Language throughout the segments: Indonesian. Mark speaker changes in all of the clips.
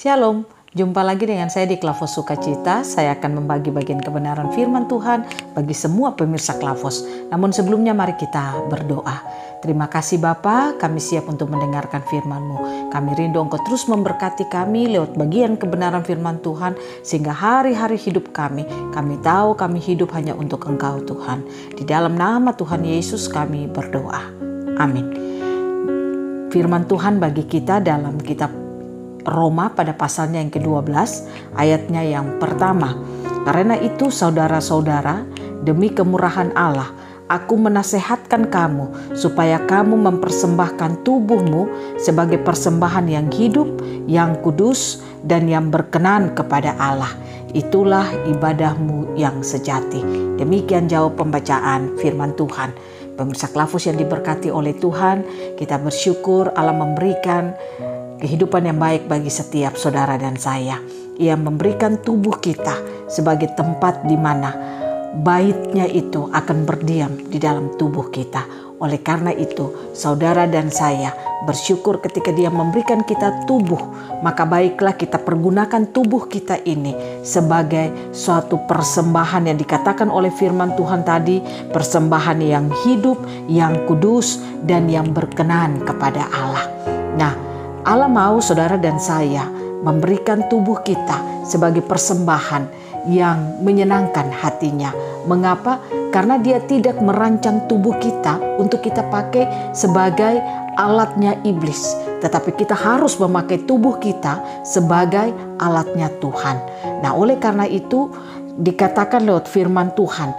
Speaker 1: Shalom, jumpa lagi dengan saya di Klavos Sukacita. Saya akan membagi bagian kebenaran firman Tuhan bagi semua pemirsa Klavos. Namun sebelumnya mari kita berdoa. Terima kasih Bapa, kami siap untuk mendengarkan firman-Mu. Kami rindu Engkau terus memberkati kami lewat bagian kebenaran firman Tuhan, sehingga hari-hari hidup kami tahu kami hidup hanya untuk Engkau Tuhan. Di dalam nama Tuhan Yesus kami berdoa. Amin. Firman Tuhan bagi kita dalam kitab Roma pada pasalnya yang ke-12, ayatnya yang pertama. Karena itu saudara-saudara, demi kemurahan Allah, aku menasehatkan kamu supaya kamu mempersembahkan tubuhmu sebagai persembahan yang hidup, yang kudus, dan yang berkenan kepada Allah. Itulah ibadahmu yang sejati. Demikian jauh pembacaan firman Tuhan. Pemirsa Klavos yang diberkati oleh Tuhan, kita bersyukur Allah memberikan kehidupan yang baik bagi setiap saudara dan saya. Ia memberikan tubuh kita sebagai tempat di mana baitnya itu akan berdiam di dalam tubuh kita. Oleh karena itu, saudara dan saya bersyukur ketika Dia memberikan kita tubuh, maka baiklah kita pergunakan tubuh kita ini sebagai suatu persembahan yang dikatakan oleh firman Tuhan tadi, persembahan yang hidup, yang kudus, dan yang berkenan kepada Allah. Nah, Allah mau saudara dan saya memberikan tubuh kita sebagai persembahan yang menyenangkan hatinya. Mengapa? Karena Dia tidak merancang tubuh kita untuk kita pakai sebagai alatnya iblis. Tetapi kita harus memakai tubuh kita sebagai alatnya Tuhan. Nah, oleh karena itu dikatakan lewat firman Tuhan,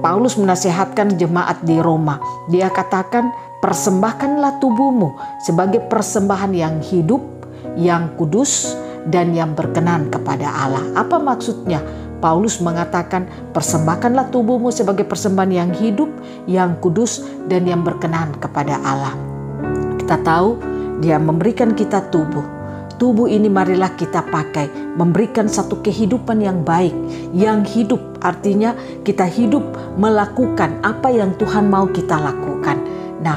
Speaker 1: Paulus menasihatkan jemaat di Roma. Dia katakan, persembahkanlah tubuhmu sebagai persembahan yang hidup, yang kudus, dan yang berkenan kepada Allah. Apa maksudnya? Paulus mengatakan, persembahkanlah tubuhmu sebagai persembahan yang hidup, yang kudus, dan yang berkenan kepada Allah. Kita tahu Dia memberikan kita tubuh. Tubuh ini marilah kita pakai, memberikan satu kehidupan yang baik, yang hidup. Artinya kita hidup melakukan apa yang Tuhan mau kita lakukan. Nah,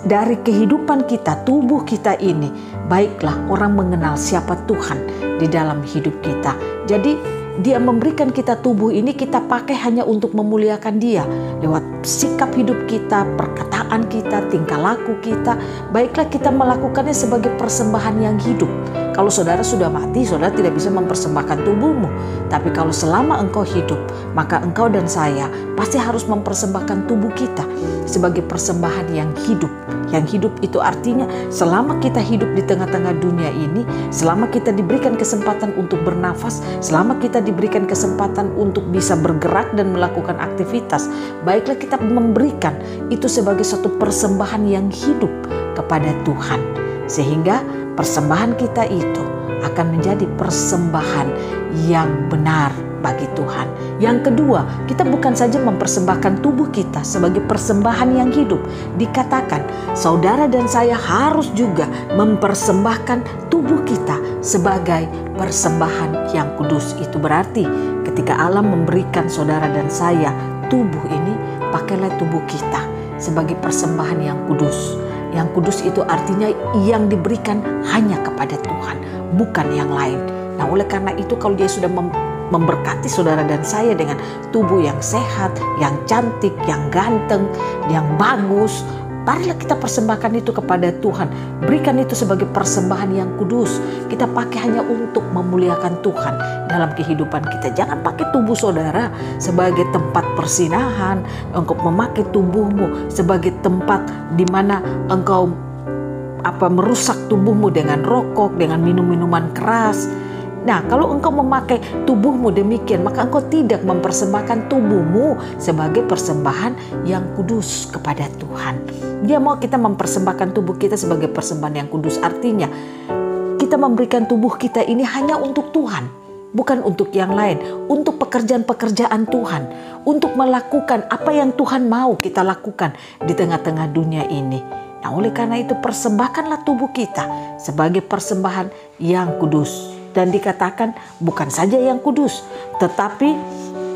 Speaker 1: dari kehidupan kita, tubuh kita ini, baiklah orang mengenal siapa Tuhan di dalam hidup kita. Jadi Dia memberikan kita tubuh ini, kita pakai hanya untuk memuliakan Dia lewat sikap hidup kita, perkataan kita, tingkah laku kita. Baiklah kita melakukannya sebagai persembahan yang hidup. Kalau saudara sudah mati, saudara tidak bisa mempersembahkan tubuhmu. Tapi kalau selama engkau hidup, maka engkau dan saya pasti harus mempersembahkan tubuh kita sebagai persembahan yang hidup. Yang hidup itu artinya selama kita hidup di tengah-tengah dunia ini, selama kita diberikan kesempatan untuk bernafas, selama kita diberikan kesempatan untuk bisa bergerak dan melakukan aktivitas, baiklah kita memberikan itu sebagai satu persembahan yang hidup kepada Tuhan. Sehingga persembahan kita itu akan menjadi persembahan yang benar bagi Tuhan. Yang kedua, kita bukan saja mempersembahkan tubuh kita sebagai persembahan yang hidup. Dikatakan, saudara dan saya harus juga mempersembahkan tubuh kita sebagai persembahan yang kudus. Itu berarti ketika Allah memberikan saudara dan saya tubuh ini, pakailah tubuh kita sebagai persembahan yang kudus. Yang kudus itu artinya yang diberikan hanya kepada Tuhan, bukan yang lain. Nah, oleh karena itu kalau Dia sudah memberkati saudara dan saya dengan tubuh yang sehat, yang cantik, yang ganteng, yang bagus, marilah kita persembahkan itu kepada Tuhan. Berikan itu sebagai persembahan yang kudus. Kita pakai hanya untuk memuliakan Tuhan dalam kehidupan kita. Jangan pakai tubuh saudara sebagai tempat persinahan. Engkau memakai tubuhmu sebagai tempat di mana engkau merusak tubuhmu dengan rokok, dengan minum-minuman keras. Nah, kalau engkau memakai tubuhmu demikian, maka engkau tidak mempersembahkan tubuhmu sebagai persembahan yang kudus kepada Tuhan. Dia mau kita mempersembahkan tubuh kita sebagai persembahan yang kudus. Artinya, kita memberikan tubuh kita ini hanya untuk Tuhan, bukan untuk yang lain. Untuk pekerjaan-pekerjaan Tuhan, untuk melakukan apa yang Tuhan mau kita lakukan di tengah-tengah dunia ini. Nah, oleh karena itu persembahkanlah tubuh kita sebagai persembahan yang kudus. Dan dikatakan bukan saja yang kudus, tetapi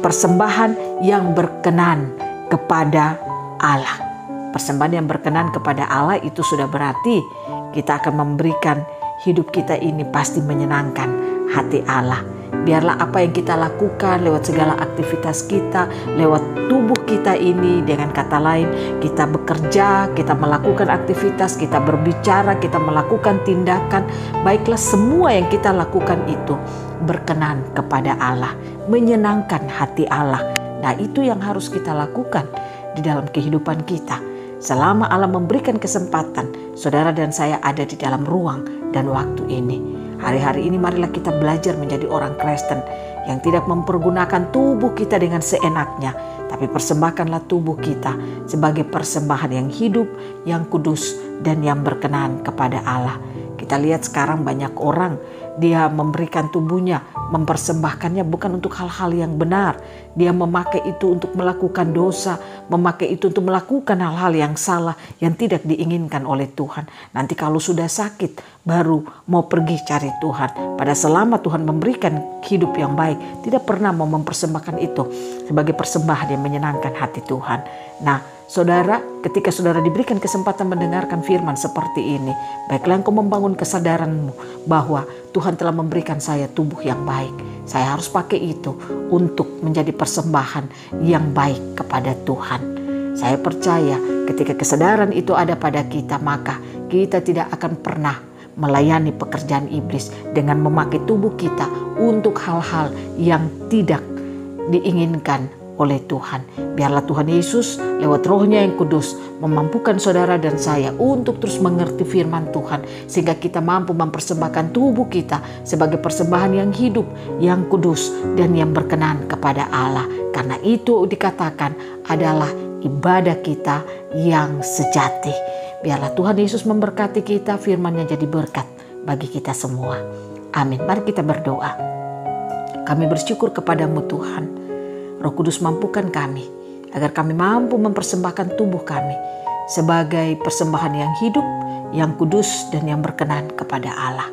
Speaker 1: persembahan yang berkenan kepada Allah. Persembahan yang berkenan kepada Allah itu sudah berarti kita akan memberikan hidup kita ini pasti menyenangkan hati Allah. Biarlah apa yang kita lakukan lewat segala aktivitas kita, lewat tubuh kita ini, dengan kata lain, kita bekerja, kita melakukan aktivitas, kita berbicara, kita melakukan tindakan, baiklah semua yang kita lakukan itu berkenan kepada Allah, menyenangkan hati Allah. Nah, itu yang harus kita lakukan di dalam kehidupan kita. Selama Allah memberikan kesempatan, saudara dan saya ada di dalam ruang dan waktu ini. Hari-hari ini marilah kita belajar menjadi orang Kristen yang tidak mempergunakan tubuh kita dengan seenaknya, tapi persembahkanlah tubuh kita sebagai persembahan yang hidup, yang kudus, dan yang berkenan kepada Allah. Kita lihat sekarang banyak orang, dia memberikan tubuhnya, mempersembahkannya bukan untuk hal-hal yang benar. Dia memakai itu untuk melakukan dosa, memakai itu untuk melakukan hal-hal yang salah, yang tidak diinginkan oleh Tuhan. Nanti kalau sudah sakit, baru mau pergi cari Tuhan. Pada selama Tuhan memberikan hidup yang baik, tidak pernah mau mempersembahkan itu sebagai persembahan yang menyenangkan hati Tuhan. Nah, saudara, ketika saudara diberikan kesempatan mendengarkan firman seperti ini, baiklah engkau membangun kesadaranmu bahwa Tuhan telah memberikan saya tubuh yang baik. Saya harus pakai itu untuk menjadi persembahan yang baik kepada Tuhan. Saya percaya ketika kesadaran itu ada pada kita, maka kita tidak akan pernah melayani pekerjaan iblis dengan memakai tubuh kita untuk hal-hal yang tidak diinginkan oleh Tuhan. Biarlah Tuhan Yesus lewat Roh-Nya yang kudus memampukan saudara dan saya untuk terus mengerti firman Tuhan, sehingga kita mampu mempersembahkan tubuh kita sebagai persembahan yang hidup, yang kudus, dan yang berkenan kepada Allah. Karena itu dikatakan adalah ibadah kita yang sejati. Biarlah Tuhan Yesus memberkati kita, firman-Nya jadi berkat bagi kita semua. Amin. Mari kita berdoa. Kami bersyukur kepadamu Tuhan. Roh Kudus mampukan kami agar kami mampu mempersembahkan tubuh kami sebagai persembahan yang hidup, yang kudus, dan yang berkenan kepada Allah.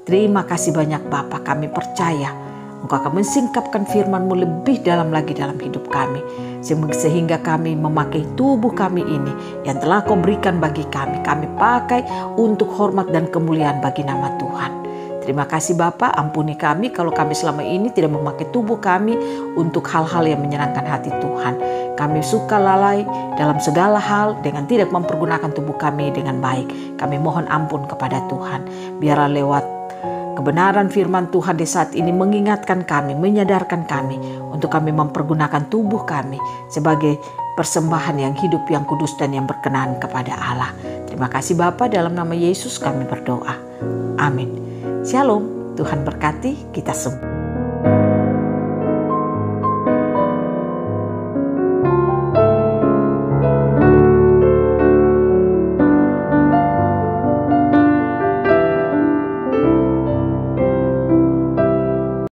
Speaker 1: Terima kasih banyak Bapa, kami percaya Engkau akan mensingkapkan firman-Mu lebih dalam lagi dalam hidup kami, sehingga kami memakai tubuh kami ini yang telah Kau berikan bagi kami pakai untuk hormat dan kemuliaan bagi nama Tuhan. Terima kasih Bapa, ampuni kami kalau kami selama ini tidak memakai tubuh kami untuk hal-hal yang menyenangkan hati Tuhan. Kami suka lalai dalam segala hal dengan tidak mempergunakan tubuh kami dengan baik. Kami mohon ampun kepada Tuhan. Biarlah lewat kebenaran firman Tuhan di saat ini mengingatkan kami, menyadarkan kami untuk kami mempergunakan tubuh kami sebagai persembahan yang hidup, yang kudus, dan yang berkenan kepada Allah. Terima kasih Bapa, dalam nama Yesus kami berdoa. Amin. Shalom, Tuhan berkati kita semua.